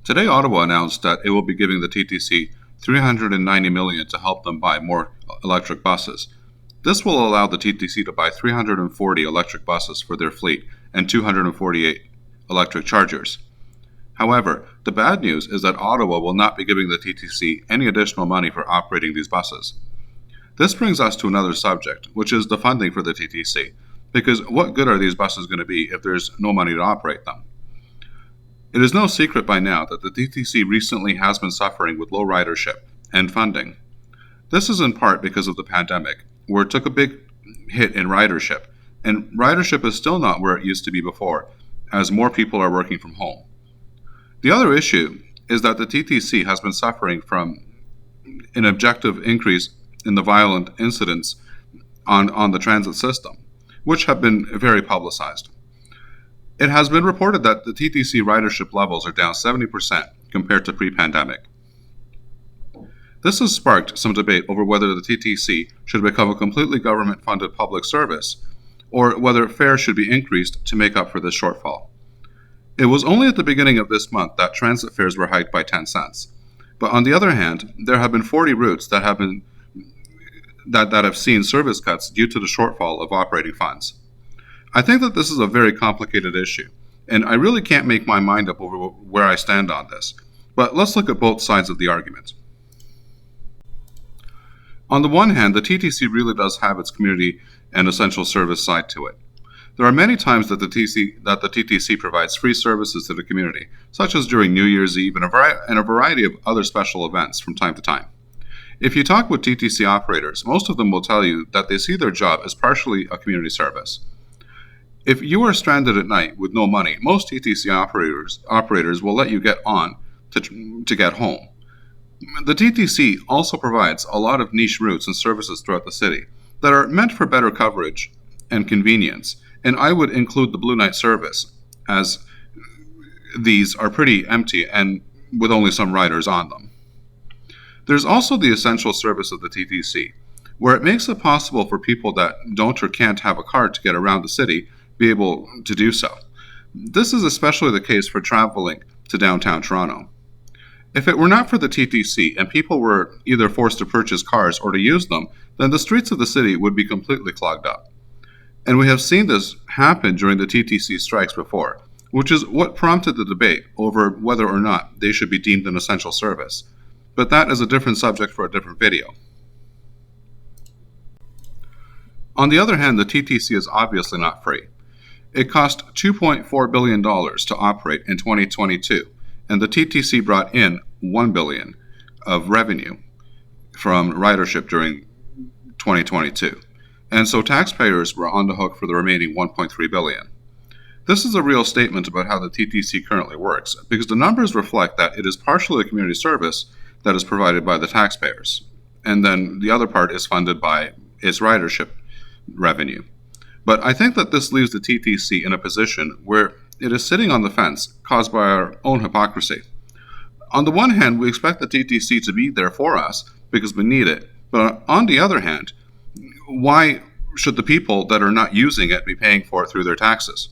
Today, Ottawa announced that it will be giving the TTC $390 million to help them buy more electric buses. This will allow the TTC to buy 340 electric buses for their fleet and 248 electric chargers. However, the bad news is that Ottawa will not be giving the TTC any additional money for operating these buses. This brings us to another subject, which is the funding for the TTC, because what good are these buses going to be if there's no money to operate them? It is no secret by now that the TTC recently has been suffering with low ridership and funding. This is in part because of the pandemic, where it took a big hit in ridership, and ridership is still not where it used to be before, as more people are working from home. The other issue is that the TTC has been suffering from an objective increase in the violent incidents on the transit system, which have been very publicized. It has been reported that the TTC ridership levels are down 70% compared to pre-pandemic. This has sparked some debate over whether the TTC should become a completely government-funded public service, or whether fares should be increased to make up for this shortfall. It was only at the beginning of this month that transit fares were hiked by 10 cents. But on the other hand, there have been 40 routes that have seen service cuts due to the shortfall of operating funds. I think that this is a very complicated issue, and I really can't make my mind up over where I stand on this. But let's look at both sides of the argument. On the one hand, the TTC really does have its community and essential service side to it. There are many times that the TTC provides free services to the community, such as during New Year's Eve and a variety of other special events from time to time. If you talk with TTC operators, most of them will tell you that they see their job as partially a community service. If you are stranded at night with no money, most TTC operators will let you get on to get home. The TTC also provides a lot of niche routes and services throughout the city that are meant for better coverage and convenience, and I would include the Blue Night service, as these are pretty empty and with only some riders on them. There's also the essential service of the TTC, where it makes it possible for people that don't or can't have a car to get around the city be able to do so. This is especially the case for traveling to downtown Toronto. If it were not for the TTC and people were either forced to purchase cars or to use them, then the streets of the city would be completely clogged up. And we have seen this happen during the TTC strikes before, which is what prompted the debate over whether or not they should be deemed an essential service. But that is a different subject for a different video. On the other hand, the TTC is obviously not free. It cost $2.4 billion to operate in 2022, and the TTC brought in $1 billion of revenue from ridership during 2022. And so taxpayers were on the hook for the remaining $1.3 billion. This is a real statement about how the TTC currently works, because the numbers reflect that it is partially a community service that is provided by the taxpayers, and then the other part is funded by its ridership revenue. But I think that this leaves the TTC in a position where it is sitting on the fence caused by our own hypocrisy. On the one hand, we expect the TTC to be there for us because we need it, but on the other hand, why should the people that are not using it be paying for it through their taxes?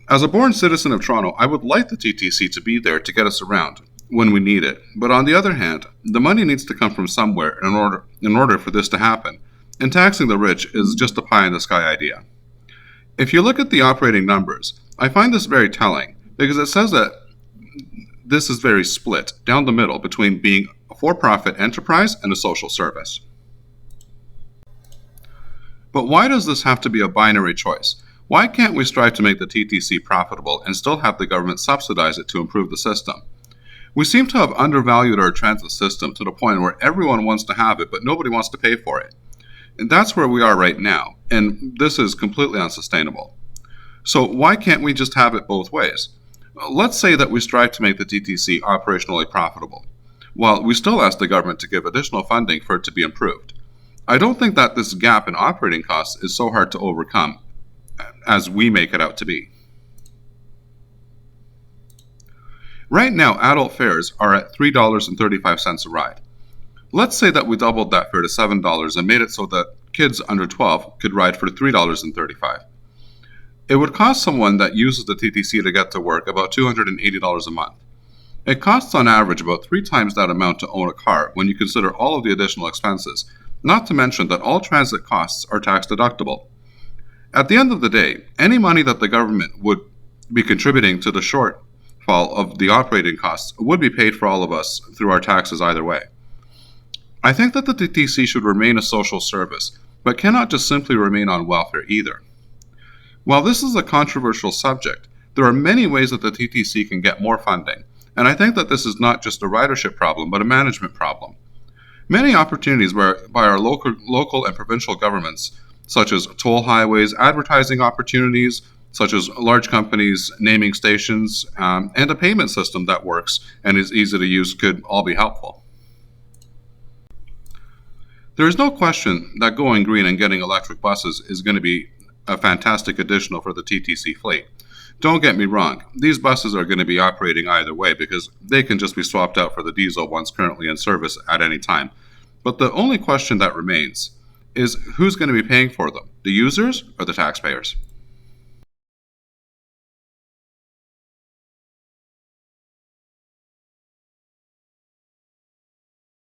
As a born citizen of Toronto, I would like the TTC to be there to get us around when we need it. But on the other hand, the money needs to come from somewhere in order for this to happen, and taxing the rich is just a pie-in-the-sky idea. If you look at the operating numbers, I find this very telling, because it says that this is very split down the middle between being a for-profit enterprise and a social service. But why does this have to be a binary choice? Why can't we strive to make the TTC profitable and still have the government subsidize it to improve the system? We seem to have undervalued our transit system to the point where everyone wants to have it, but nobody wants to pay for it. And that's where we are right now, and this is completely unsustainable. So why can't we just have it both ways? Let's say that we strive to make the TTC operationally profitable, while we still ask the government to give additional funding for it to be improved. I don't think that this gap in operating costs is so hard to overcome as we make it out to be. Right now, adult fares are at $3.35 a ride. Let's say that we doubled that fare to $7 and made it so that kids under 12 could ride for $3.35. It would cost someone that uses the TTC to get to work about $280 a month. It costs on average about 3 times that amount to own a car when you consider all of the additional expenses, not to mention that all transit costs are tax deductible. At the end of the day, any money that the government would be contributing to the shortfall of the operating costs would be paid for all of us through our taxes either way. I think that the TTC should remain a social service, but cannot just simply remain on welfare either. While this is a controversial subject, there are many ways that the TTC can get more funding, and I think that this is not just a ridership problem, but a management problem. Many opportunities by our local and provincial governments, such as toll highways, advertising opportunities, such as large companies naming stations, and a payment system that works and is easy to use, could all be helpful. There is no question that going green and getting electric buses is going to be a fantastic additional for the TTC fleet. Don't get me wrong, these buses are going to be operating either way because they can just be swapped out for the diesel ones currently in service at any time. But the only question that remains is who's going to be paying for them, the users or the taxpayers?